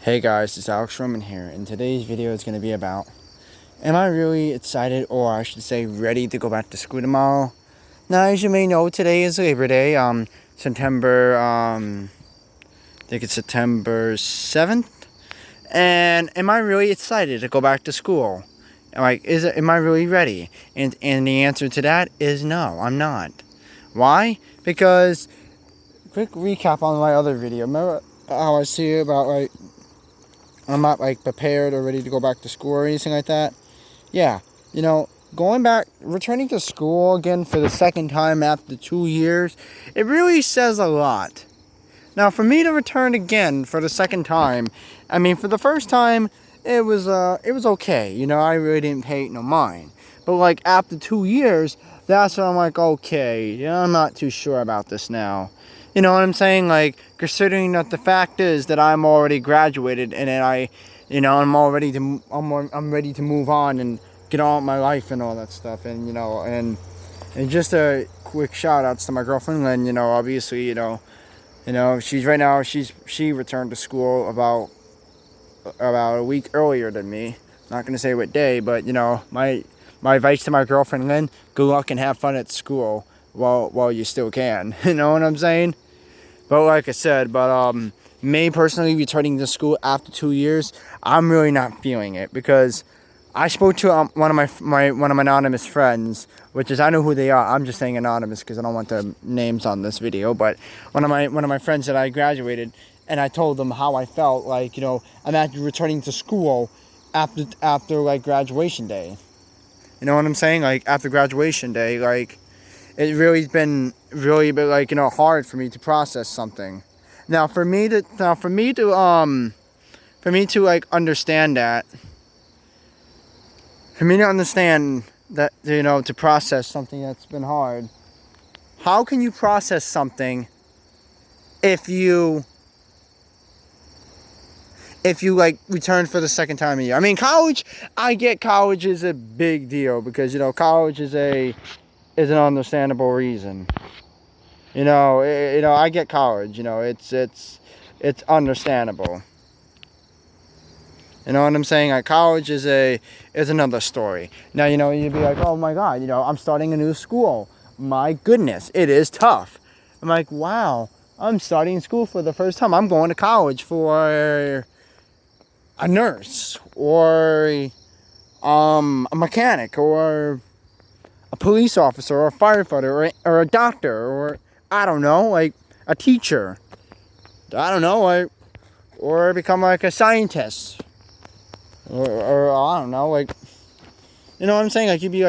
Hey guys, it's Alex Roman here, and today's video is going to be about, am I really excited, or I should say ready to go back to school tomorrow? Now, as you may know, today is Labor Day, September, I think it's September 7th, and am I really excited to go back to school? Am I really ready? And the answer to that is no, I'm not. Why? Because, quick recap on my other video, remember how I see about, I'm not prepared or ready to go back to school or anything like that? Yeah, returning to school again for the second time after 2 years, it really says a lot. Now, for me to return again for the second time, for the first time, it was okay. I really didn't pay it no mind. But after 2 years, that's when I'm okay, I'm not too sure about this now. You know what I'm saying? Considering that the fact is that I'm already graduated and then I'm ready to move on and get on with my life and all that stuff. And just a quick shout outs to my girlfriend Lynn. Obviously, she returned to school about a week earlier than me. Not gonna say what day, but my advice to my girlfriend Lynn: good luck and have fun at school while you still can. You know what I'm saying? But like I said, me personally returning to school after 2 years, I'm really not feeling it, because I spoke to one of my anonymous friends, which is, I know who they are. I'm just saying anonymous because I don't want their names on this video. But one of my friends that I graduated, and I told them how I felt. I'm actually returning to school after graduation day. You know what I'm saying? After graduation day, it really been hard for me to process something. Now for me to understand that, to process something that's been hard. How can you process something if you return for the second time a year? College, I get college is a big deal because college is an understandable reason. I get college. It's understandable. You know what I'm saying? College is another story. Now, you'd be like, oh my God, I'm starting a new school. My goodness, it is tough. I'm like, wow, I'm starting school for the first time. I'm going to college for a nurse or a mechanic or a police officer or a firefighter or a doctor or, I don't know, a teacher. I don't know, or become a scientist. Or I don't know, you know what I'm saying? You'd be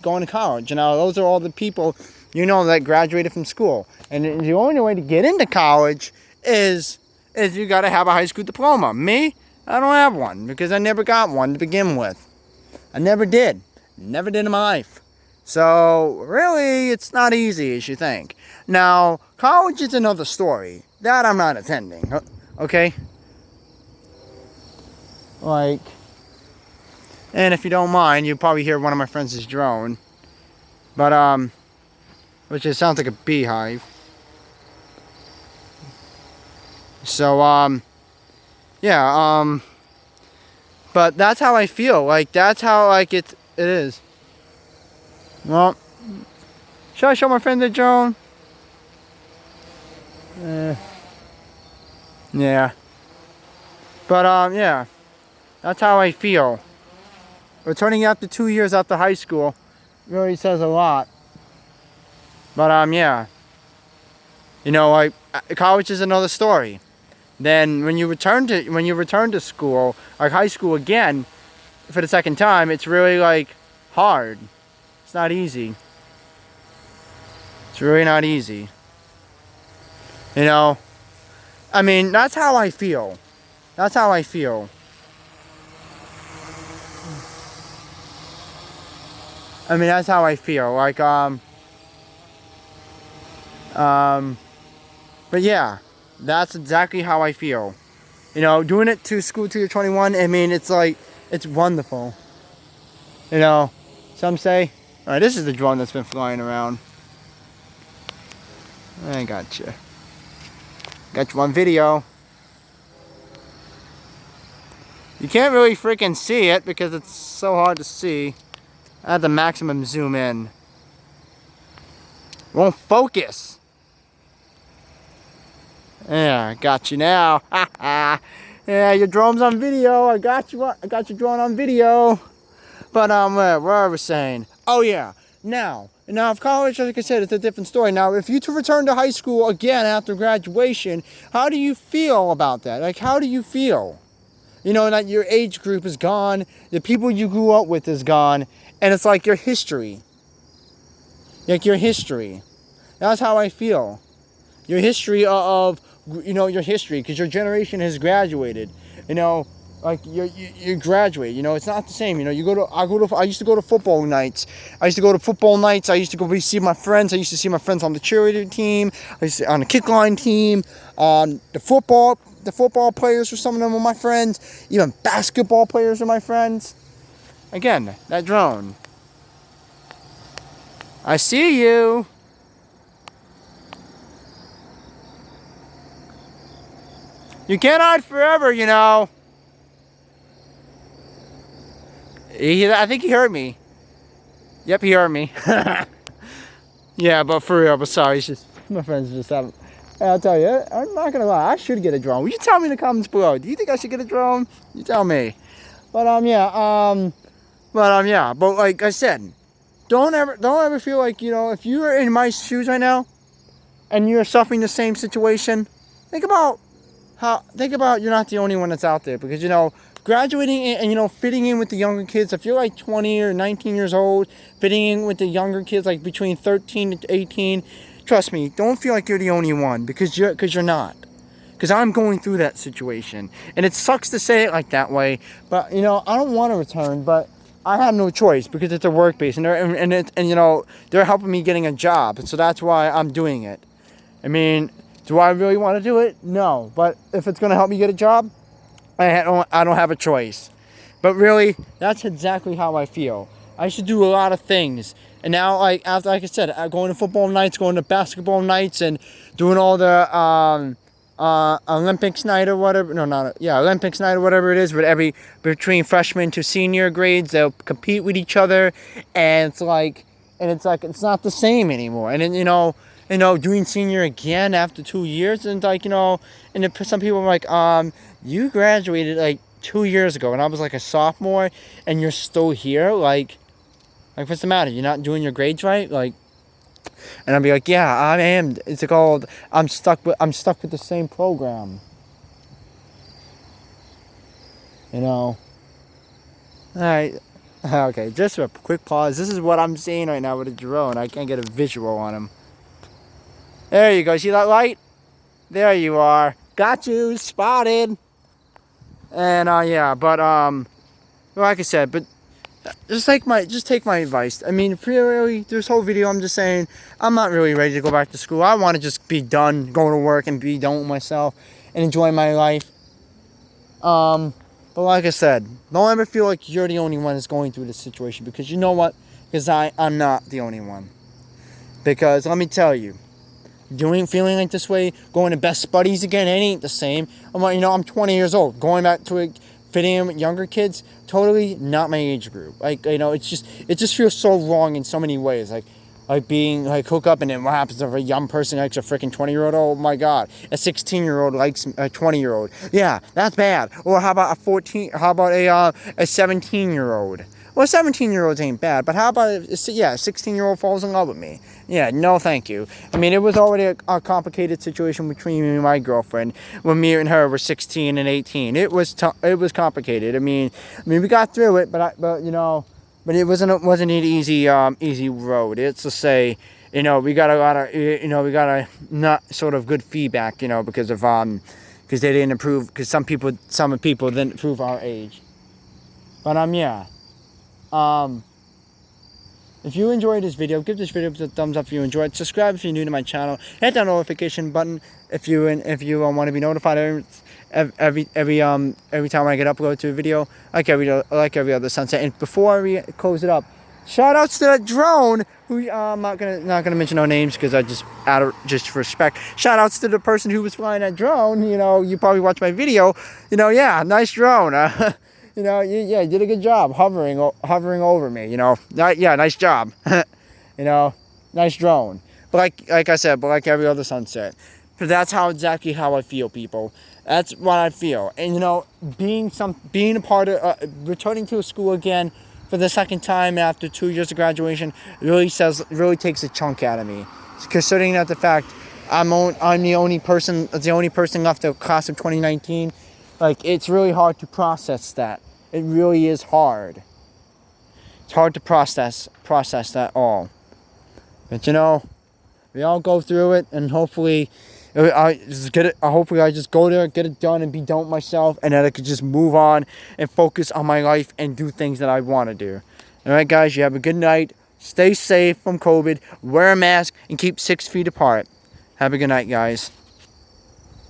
going to college. Those are all the people, that graduated from school. And the only way to get into college is you got to have a high school diploma. Me, I don't have one because I never got one to begin with. I never did. Never did in my life. So, really, it's not easy as you think. Now, college is another story. That I'm not attending, okay? And if you don't mind, you'll probably hear one of my friends' drone. But, which sounds like a beehive. So, yeah, but that's how I feel. That's how, it is. Well, should I show my friend the drone? Yeah. But, yeah. That's how I feel. Returning after 2 years after high school really says a lot. But, yeah. College is another story. Then when you return to school, high school again, for the second time, it's really hard. It's not easy. It's really not easy. That's how I feel. That's how I feel. That's how I feel. But yeah, that's exactly how I feel. Doing it to school till you're 21, it's wonderful. Some say, alright, this is the drone that's been flying around. I got you. Got you on video. You can't really freaking see it because it's so hard to see. I had the maximum zoom in. Won't focus. Yeah, I got you now. Yeah, your drone's on video. I got you. I got your drone on video. But where I was saying, oh yeah. Now if college, like I said, it's a different story. Now, if you to return to high school again after graduation, how do you feel about that? Like, how do you feel? You know, that your age group is gone, the people you grew up with is gone, and it's like your history. Like your history. That's how I feel. Your history of your history, because your generation has graduated. You know, like you graduate. You know, it's not the same. You know, I used to go to football nights. I used to go see my friends. I used to see my friends on the cheerleader team. On the kick line team. On the football players were some of them were my friends. Even basketball players are my friends. Again, that drone. I see you. You can't hide forever, you know. I think he heard me. Yep, he heard me. Yeah, but for real, but sorry, it's just my friends just haven't. I'll tell you, I'm not gonna lie, I should get a drone. Will you tell me in the comments below? Do you think I should get a drone? You tell me. But but like I said, don't ever feel like, you know, if you're in my shoes right now and you're suffering the same situation, think about you're not the only one that's out there, because, you know, graduating and, you know, fitting in with the younger kids, if you're like 20 or 19 years old, fitting in with the younger kids, like between 13 to 18, trust me, don't feel like you're the only one, because you're not. Because I'm going through that situation, and it sucks to say it like that way, but, you know, I don't want to return, but I have no choice, because it's a work base, and you know, they're helping me getting a job, and so that's why I'm doing it. I mean, do I really want to do it? No, but if it's going to help me get a job, I don't have a choice. But really, that's exactly how I feel. I should do a lot of things. And now, like I said, going to football nights, going to basketball nights, and doing all the Olympics night or whatever. Olympics night or whatever it is. But between freshman to senior grades, they'll compete with each other, and it's not the same anymore. And then, you know, doing senior again after 2 years, and like, you know, and some people are like, you graduated like 2 years ago, and I was like a sophomore, and you're still here, like what's the matter? You're not doing your grades right, like. And I'll be like, yeah, I am. It's called I'm stuck with the same program. You know. All right. Okay, just a quick pause. This is what I'm seeing right now with a drone. I can't get a visual on him. There you go. See that light? There you are. Got you. Spotted. And like I said, but just take my advice. I mean, really, this whole video, I'm just saying, I'm not really ready to go back to school. I want to just be done going to work and be done with myself and enjoy my life. But like I said, don't ever feel like you're the only one that's going through this situation, because you know what? Because I'm not the only one. Because let me tell you, feeling like this way, going to Best Buddies again, it ain't the same. I'm 20 years old, going back to fitting in with younger kids, totally not my age group. Like, you know, it just feels so wrong in so many ways. Like being like hook up, and then what happens if a young person likes a freaking 20-year-old? Oh my god, a 16-year-old likes a 20-year-old. Yeah, that's bad. Or how about a 17-year-old? Well, 17-year-olds ain't bad, but how about a 16-year-old falls in love with me? Yeah, no thank you. I mean, it was already a complicated situation between me and my girlfriend when me and her were 16 and 18. It was complicated. I mean, we got through it, but it wasn't an easy road. It's to say, you know, we got a not sort of good feedback, you know, because they didn't approve, because some people didn't approve our age. But if you enjoyed this video, give this video a thumbs up if you enjoyed it. Subscribe if you're new to my channel. Hit that notification button if you want to be notified every time I get uploaded to a video, like every other sunset. And before we close it up, Shout outs to that drone who I'm not gonna mention no names because I just out of just respect. Shout outs to the person who was flying that drone. You know, you probably watched my video. You know, yeah, nice drone. You know, yeah, you did a good job hovering over me. You know, yeah, nice job. You know, nice drone. But like I said, but like every other sunset. But that's exactly how I feel, people. That's what I feel. And you know, being a part of returning to a school again for the second time after 2 years of graduation really takes a chunk out of me. Considering that the fact I'm the only person left of the class of 2019, like it's really hard to process that. It really is hard. It's hard to process that all. But you know, we all go through it, and hopefully I just go there, get it done, and be done with myself, and then I could just move on and focus on my life and do things that I want to do. All right, guys, you have a good night. Stay safe from COVID. Wear a mask and keep 6 feet apart. Have a good night, guys.